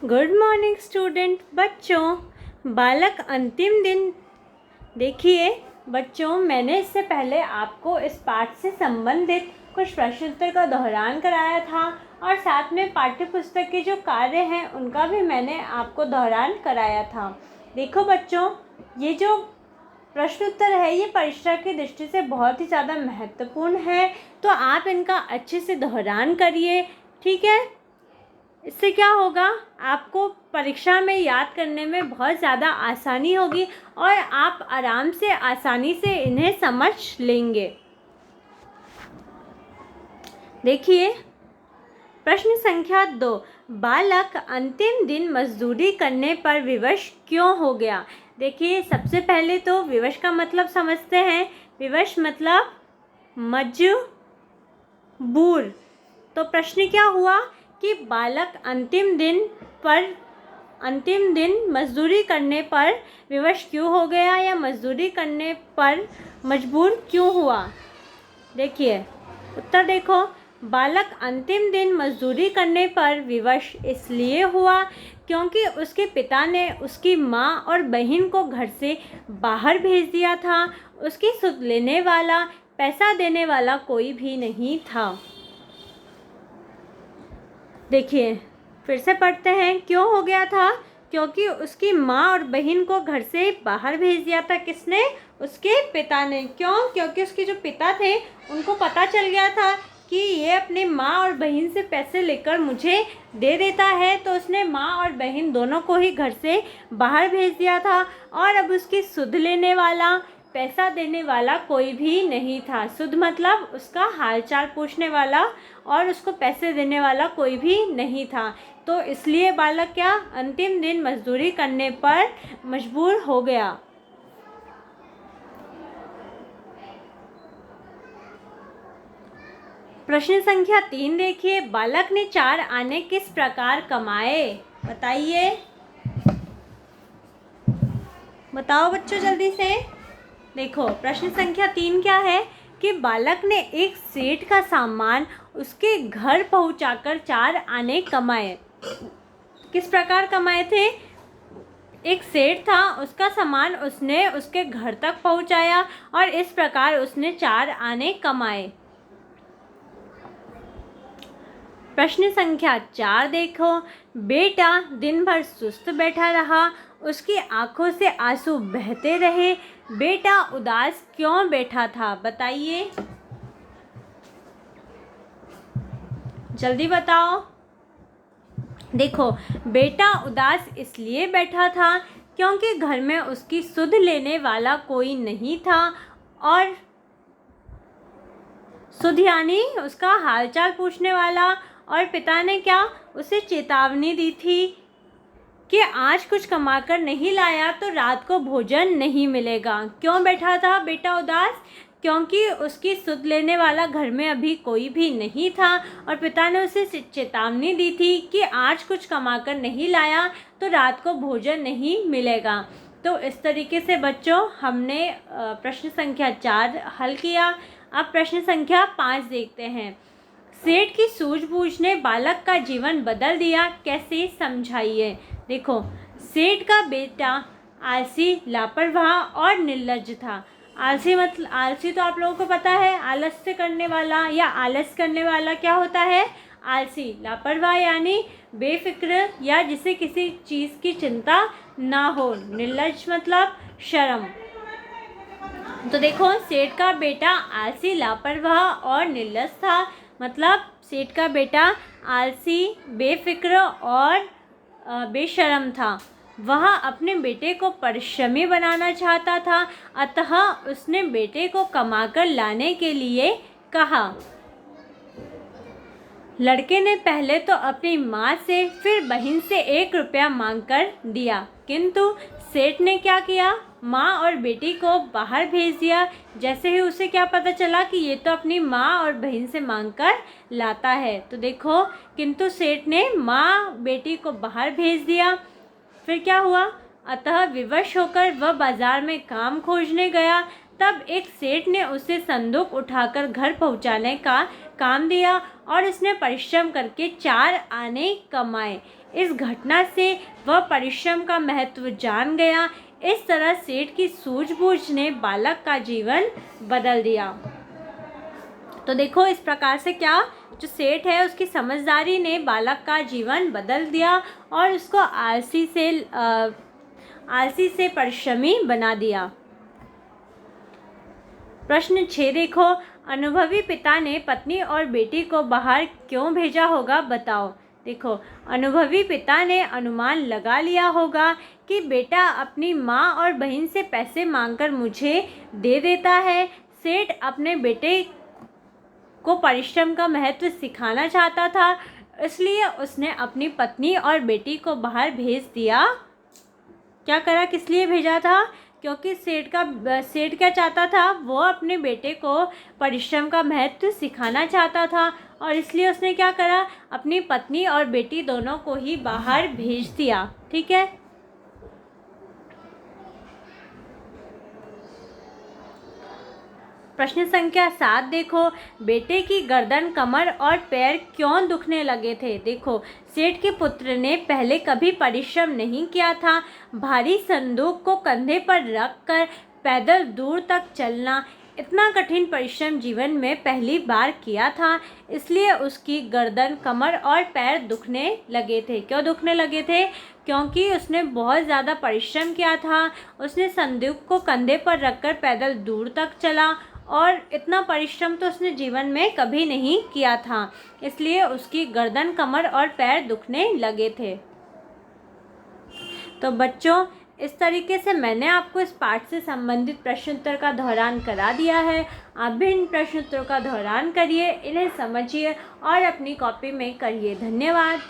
Good morning student बच्चों। बालक अंतिम दिन। देखिए बच्चों, मैंने इससे पहले आपको इस पाठ से संबंधित कुछ प्रश्नोत्तर का दोहरान कराया था और साथ में पाठ्य पुस्तक के जो कार्य हैं उनका भी मैंने आपको दोहरान कराया था। देखो बच्चों, ये जो प्रश्नोत्तर है ये परीक्षा की दृष्टि से बहुत ही ज़्यादा महत्वपूर्ण है, तो आप इनका अच्छे से दोहरान करिए, ठीक है। इससे क्या होगा, आपको परीक्षा में याद करने में बहुत ज़्यादा आसानी होगी और आप आराम से आसानी से इन्हें समझ लेंगे। देखिए प्रश्न संख्या 2, बालक अंतिम दिन मजदूरी करने पर विवश क्यों हो गया। देखिए सबसे पहले तो विवश का मतलब समझते हैं। विवश मतलब मजबूर। तो प्रश्न क्या हुआ कि बालक अंतिम दिन मजदूरी करने पर विवश क्यों हो गया या मजदूरी करने पर मजबूर क्यों हुआ। देखिए उत्तर देखो, बालक अंतिम दिन मजदूरी करने पर विवश इसलिए हुआ क्योंकि उसके पिता ने उसकी माँ और बहन को घर से बाहर भेज दिया था। उसकी सुध लेने वाला, पैसा देने वाला कोई भी नहीं था। देखिए फिर से पढ़ते हैं, क्यों हो गया था, क्योंकि उसकी माँ और बहन को घर से बाहर भेज दिया था। किसने? उसके पिता ने। क्यों? क्योंकि उसके जो पिता थे उनको पता चल गया था कि ये अपनी माँ और बहन से पैसे लेकर मुझे दे देता है, तो उसने माँ और बहन दोनों को ही घर से बाहर भेज दिया था और अब उसकी सुध लेने वाला, पैसा देने वाला कोई भी नहीं था। सुध मतलब उसका हालचाल पूछने वाला और उसको पैसे देने वाला कोई भी नहीं था। तो इसलिए बालक क्या, अंतिम दिन मजदूरी करने पर मजबूर हो गया। प्रश्न संख्या 3 देखिए, बालक ने 4 आने किस प्रकार कमाए। बताइए, बताओ बच्चों जल्दी से। देखो प्रश्न संख्या 3 क्या है कि बालक ने एक सेठ का सामान उसके घर पहुंचाकर 4 आने कमाए। किस प्रकार कमाए थे? एक सेठ था, उसका सामान उसने उसके घर तक पहुंचाया और इस प्रकार उसने 4 आने कमाए। प्रश्न संख्या 4 देखो, बेटा दिन भर सुस्त बैठा रहा, उसकी आंखों से आंसू बहते रहे। बेटा उदास क्यों बैठा था। बताइए जल्दी बताओ। देखो बेटा उदास इसलिए बैठा था क्योंकि घर में उसकी सुध लेने वाला कोई नहीं था और सुध यानी उसका हालचाल पूछने वाला, और पिता ने क्या, उसे चेतावनी दी थी कि आज कुछ कमाकर नहीं लाया तो रात को भोजन नहीं मिलेगा। क्यों बैठा था बेटा उदास? क्योंकि उसकी सुध लेने वाला घर में अभी कोई भी नहीं था और पिता ने उसे चेतावनी दी थी कि आज कुछ कमाकर नहीं लाया तो रात को भोजन नहीं मिलेगा। तो इस तरीके से बच्चों हमने प्रश्न संख्या 4 हल किया। अब प्रश्न संख्या 5 देखते हैं। सेठ की सूझबूझ ने बालक का जीवन बदल दिया, कैसे समझाइए। देखो सेठ का बेटा आलसी, लापरवाह और निर्लज्ज था। आलसी मतलब, आलसी तो आप लोगों को पता है, आलस्य करने वाला या आलस करने वाला क्या होता है, आलसी। लापरवाह यानी बेफिक्र या जिसे किसी चीज़ की चिंता ना हो। निर्लज्ज मतलब शर्म। तो देखो सेठ का बेटा आलसी, लापरवाह और निर्लज्ज था। मतलब सेठ का बेटा आलसी, बेफिक्र और बेशर्म था। वह अपने बेटे को परिश्रमी बनाना चाहता था, अतः उसने बेटे को कमाकर लाने के लिए कहा। लड़के ने पहले तो अपनी माँ से फिर बहन से 1 रुपया मांगकर दिया, किंतु सेठ ने क्या किया, माँ और बेटी को बाहर भेज दिया। जैसे ही उसे क्या पता चला कि ये तो अपनी माँ और बहन से मांगकर लाता है, तो देखो किंतु सेठ ने माँ बेटी को बाहर भेज दिया। फिर क्या हुआ, अतः विवश होकर वह बाजार में काम खोजने गया। तब एक सेठ ने उसे संदूक उठाकर घर पहुंचाने का काम दिया और उसने परिश्रम करके 4 आने कमाए। इस घटना से वह परिश्रम का महत्व जान गया। इस तरह सेठ की सूझबूझ ने बालक का जीवन बदल दिया। तो देखो इस प्रकार से क्या, जो सेठ है उसकी समझदारी ने बालक का जीवन बदल दिया और उसको आलसी से परिश्रमी बना दिया। प्रश्न 6 देखो, अनुभवी पिता ने पत्नी और बेटी को बाहर क्यों भेजा होगा, बताओ। देखो, अनुभवी पिता ने अनुमान लगा लिया होगा कि बेटा अपनी माँ और बहन से पैसे मांगकर मुझे दे देता है। सेठ अपने बेटे को परिश्रम का महत्व सिखाना चाहता था, इसलिए उसने अपनी पत्नी और बेटी को बाहर भेज दिया। क्या करा, किस लिए भेजा था? क्योंकि सेठ क्या चाहता था, वो अपने बेटे को परिश्रम का महत्व सिखाना चाहता था और इसलिए उसने क्या करा, अपनी पत्नी और बेटी दोनों को ही बाहर भेज दिया। ठीक है। प्रश्न संख्या 7 देखो, बेटे की गर्दन, कमर और पैर क्यों दुखने लगे थे। देखो, सेठ के पुत्र ने पहले कभी परिश्रम नहीं किया था। भारी संदूक को कंधे पर रखकर पैदल दूर तक चलना, इतना कठिन परिश्रम जीवन में पहली बार किया था, इसलिए उसकी गर्दन, कमर और पैर दुखने लगे थे। क्यों दुखने लगे थे? क्योंकि उसने बहुत ज़्यादा परिश्रम किया था। उसने संदूक को कंधे पर रखकर पैदल दूर तक चला और इतना परिश्रम तो उसने जीवन में कभी नहीं किया था, इसलिए उसकी गर्दन, कमर और पैर दुखने लगे थे। तो बच्चों, इस तरीके से मैंने आपको इस पाठ से संबंधित प्रश्नोत्तर का दोहरान करा दिया है। आप भी इन प्रश्नोत्तरों का दोहरान करिए, इन्हें समझिए और अपनी कॉपी में करिए। धन्यवाद।